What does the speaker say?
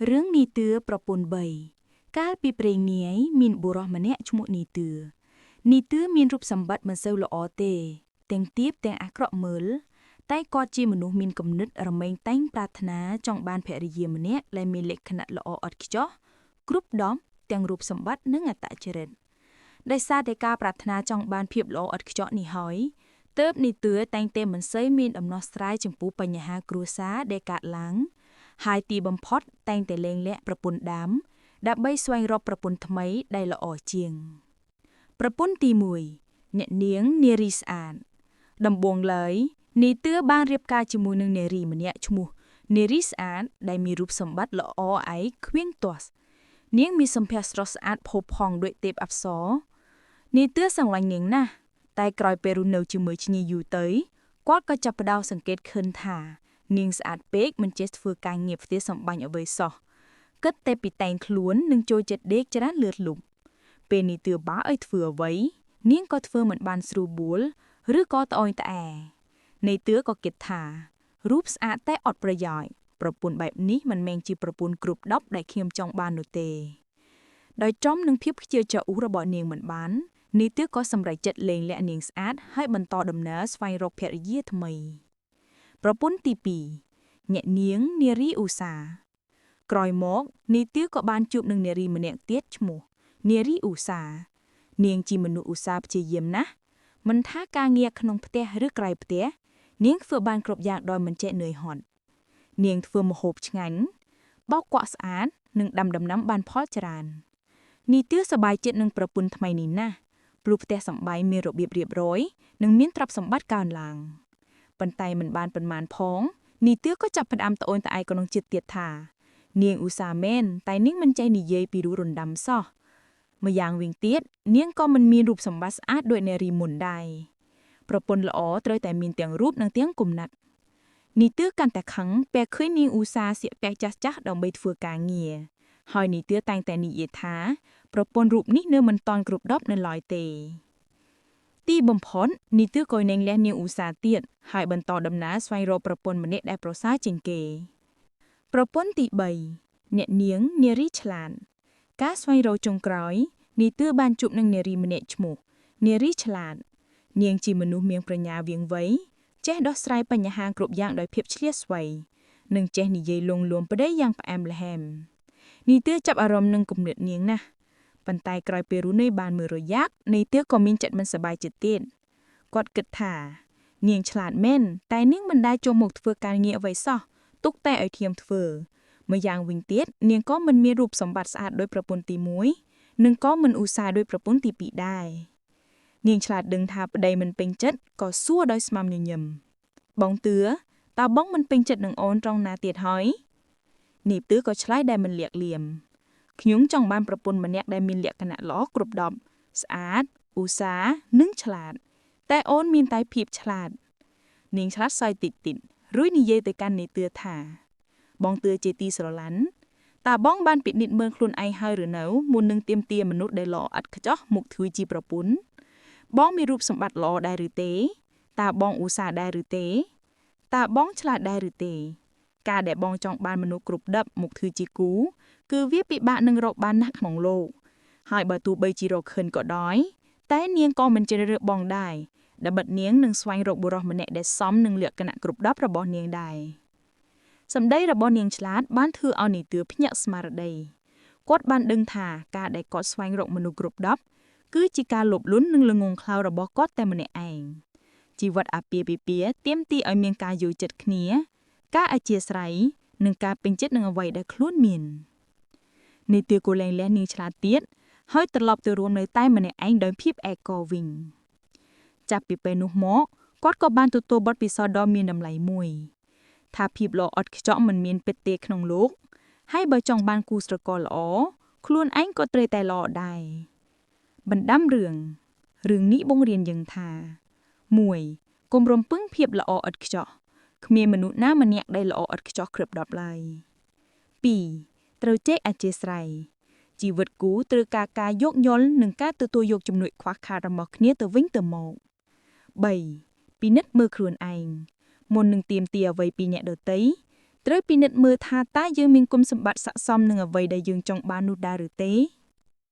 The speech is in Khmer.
រឿងនីទឿប្រពន្ធ3កាលពីព្រេងនាយមានបុរសម្នាក់ឈ្មោះនីទឿមានរូបសម្បត្តិមិនសូវល្អទេទាំងទាបទាំងអាក្រក់មើលតែគាត់ជាមនុស្សមានគំនិតរមែងតែងប្រាថ្នាចង់បានភរិយាម្នាក់ដែលមានលក្ខណៈល្អឥតខ្ចោះគ្រប់ដប់ទាំងរូបសម្បត្តិនិងអត្តចរិតដោយសារតែការប្រាថ្នាចង់បានភាពល្អឥតខ្ចោះនេះហើយទើបនីទឿតែងតែមិនសូវមានដំណោះស្រាយចំពោះបញ្ហាគ្រួសារដែលកើតឡើងហើយទីបំផុតតែងតែលែងលាក់ប្រពន្ធដើមដើម្បីស្វែងរកប្រពន្ធថ្មីដែលល្អជាងប្រពន្ធទី1អ្នកនាងនារីស្អាតដំបូងឡើយនីទឿបានរៀបការជាមួយនឹងនារីម្នាក់ឈ្មោះនារីស្អាតដែលមានរូបសម្បត្តិល្អឯខ្វៀងទាស់នាងមានសម្ផស្សស្រស់ស្អាតផូរផង់ដូចទេពអប្សរនីទឿស្រឡាញ់នាងណាស់តែក្រោយពេលរស់នៅជាមួយឈ្ញីយូរទៅគាត់ក៏ចាប់ផ្ដើមសង្កេតឃើញថានាងស្អាតពេកមិនចេះធ្វើការងារផ្ទះសម្បាញ់អ្វីសោះគិតតែពីតែងខ្លួននឹងចូលចិត្តដេកច្រើនលឿនលុបពេលនីទឿបើឲ្យធ្វើអ្វីនាងក៏ធ្វើមិនបានស្រួលបួលឬក៏ត្អូញត្អែនីទឿក៏គិតថារូបស្អាតតែអត់ប្រយោជន៍ប្រពន្ធបែបនេះមិនមែនជាប្រពន្ធគ្រប់ដប់ដែលខ្ញុំចង់បាននោះទេដោយចំនឹងភាពខ្ជិលច្រអូសរបស់នាងមិនបាននីទឿក៏សម្រេចចិត្តលែងលាក់នាងស្អាតហើយបន្តដំណើរស្វែងរកភរិយាថ្មីប្រពន្ធទី2អ្នកនាងនារីឧស្សាហ៍ក្រោយមកនីទឿក៏បានជួបនឹងនារីម្នាក់ទៀតឈ្មោះនារីឧស្សាហ៍នាងជាមនុស្សឧស្សាហ៍ព្យាយាមណាស់មិនថាការងារក្នុងផ្ទះឬក្រៅផ្ទះនាងធ្វើបានគ្រប់យ៉ាងដោយមិនចេះនឿយហត់នាងធ្វើម្ហូបឆ្ងាញ់បោកគក់ស្អាតនិងដាំដំណាំបានផលច្រើននីទឿសប្បាយចិត្តនឹងប្រពន្ធថ្មីនេះណាស់ព្រោះផ្ទះសម្បែងមានរបៀបរៀបរយនិងមានទ្រព្យសម្បត្តិកើនឡើងប៉ុន្តែមិនបានប៉ុន្មានផងនីទឿក៏ចាប់ផ្ដើមត្អូញត្អែក្នុងចិត្តទៀតថានាងឧស្សាហ៍មែនតែនាងមិនចេះនិយាយពីរោះរណ្ដំសោះម្យ៉ាងវិញទៀតនាងក៏មិនមានរូបសម្បត្តិស្អាតដូចនារីមុនដែរប្រពន្ធល្អត្រូវតែមានទាំងរូបនិងទាំងគំនិតនីទឿកាន់តែខឹងពេលឃើញនាងឧស្សាហ៍ស្លៀកពាក់ចាស់ៗដើម្បីធ្វើការងារហើយនីទឿតែងតែនិយាយថាប្រពន្ធរូបនេះនៅមិនតាន់គ្រប់ដប់នៅឡើយទេទីបំផុតនីទឿក៏លែងលះនាងឧស្សាហ៍ទៀតហើយបន្តដំណើរស្វែងរកប្រពន្ធម្នាក់ដែលប្រសើរជាងគេប្រពន្ធទី3អ្នកនាងនារីឆ្លាតការស្វែងរកចុងក្រោយនីទឿបានជួបនឹងនារីម្នាក់ឈ្មោះនារីឆ្លាតនាងជាមនុស្សមានប្រាជ្ញាវាងវៃចេះដោះស្រាយបញ្ហាគ្រប់យ៉ាងដោយភាពឆ្លៀសស្វៃនិងចេះនិយាយលងលួមប្តីយ៉ាងផ្អែមល្ហែមនីទឿចាប់អារម្មណ៍នឹងគំនិតនាងណាស់ប៉ុន្តែក្រោយពេលរស់នៅបានមួយរយៈនីទឿក៏មានចិត្តមិនសប្បាយចិត្តទៀតគាត់គិតថានាងឆ្លាតមែនតែនាងមិនដែលចូលមកធ្វើការងារអ្វីសោះទុកតែឲ្យធៀមធ្វើម្យ៉ាងវិញទៀតនាងក៏មិនមានរូបសម្បត្តិស្អាតដោយប្រពន្ធទី1និងក៏មិនឧស្សាហ៍ដោយប្រពន្ធទី2ដែរនាងឆ្លាតដឹងថាប្តីមិនពេញចិត្តក៏សួរដោយស្មាំញញឹមបងទឿតើបងមិនពេញចិត្តនឹងអូនត្រង់ណាទៀតហើយនីទឿក៏ឆ្លើយដែលមិនលាក់លៀមខ្ញុំចង់បានប្រពន្ធម្នាក់ដែលមានលក្ខណៈល្អគ្រប់ដប់ស្អាតឧស្សាហ៍និងឆ្លាតតែអូនមានតែភាពឆ្លាតនាងឆ្លាតសើចតិចៗរួចនិយាយទៅកាន់នីទឿថាបងទឿជាទីស្រឡាញ់តើបងបានពិនិត្យមើលខ្លួនឯងហើយឬនៅមុននឹងទាមទារមនុស្សដែលល្អឥតខ្ចោះមកធ្វើជាប្រពន្ធបងមានរូបសម្បត្តិល្អដែរឬទេតើបងឧស្សាហ៍ដែរឬទេតើបងឆ្លាតដែរឬទេការដែលបងចង់បានមនុស្សគ្រប់ដប់មកធ្វើជាគូគឺវាពិបាកនឹងរកបានណាស់ក្នុងលោកហើយបើទោះបីជារកឃើញក៏ដោយតែនាងក៏មិនជ្រើសរើសបងដែរដែលបិទនាងនឹងស្វែងរកបុរសម្នាក់ដែលសមនឹងលក្ខណៈគ្រប់ដប់របស់នាងដែរសម្ដីរបស់នាងឆ្លាតបានធ្វើឲ្យនីទឿភ្ញាក់ស្មារតីគាត់បានដឹងថាការដែលគាត់ស្វែងរកមនុស្សគ្រប់ដប់គឺជាការលោភលន់និងល្ងង់ខ្លៅរបស់គាត់តែម្នាក់ឯងជីវិតអាពាហ៍ពិពាហ៍ទាមទារឲ្យមានការយល់ចិត្តគ្នាការអធ្យាស្រ័យនិងការពេញចិត្តនឹងអ្វីដែលខ្លួនមាននីទឿក៏លែងលះនាងឆ្លាតទៀតហើយត្រឡប់ទៅរួមនៅតែម្នាក់ឯងដោយភាពឯកោវិញចាប់ពីពេលនោះមកគាត់ក៏បានទទួលបទពិសោធន៍ដ៏មានតម្លៃមួយថាភាពល្អឥតខ្ចោះមិនមានពិតទេក្នុងលោកហើយបើចង់បានគូស្រករល្អខ្លួនឯងក៏ត្រូវតែល្អដែរបណ្ដាំរឿងនេះបង្រៀនយើងថា 1. កុំរំពឹងភាពល្អឥតខ្ចោះគ្មានមនុស្សណាម្នាក់ដែលល្អឥតខ្ចោះគ្រប់ដប់ឡើយ 2. ត្រូវចេះអធ្យាស្រ័យជីវិតគូត្រូវការយោគយល់និងការទទួលយកជំនួយខ្វះខាតរបស់គ្នាទៅវិញទៅមក 3. ពិនិត្យមើលខ្លួនឯងមុននឹងទាមទារអ្វីពីអ្នកដទៃ ត្រូវពិនិត្យមើលថាតើយើងមានគុណសម្បត្តិស័ក្តិសមនឹងអ្វីដែលយើងចង់បាននោះដែរឬទេ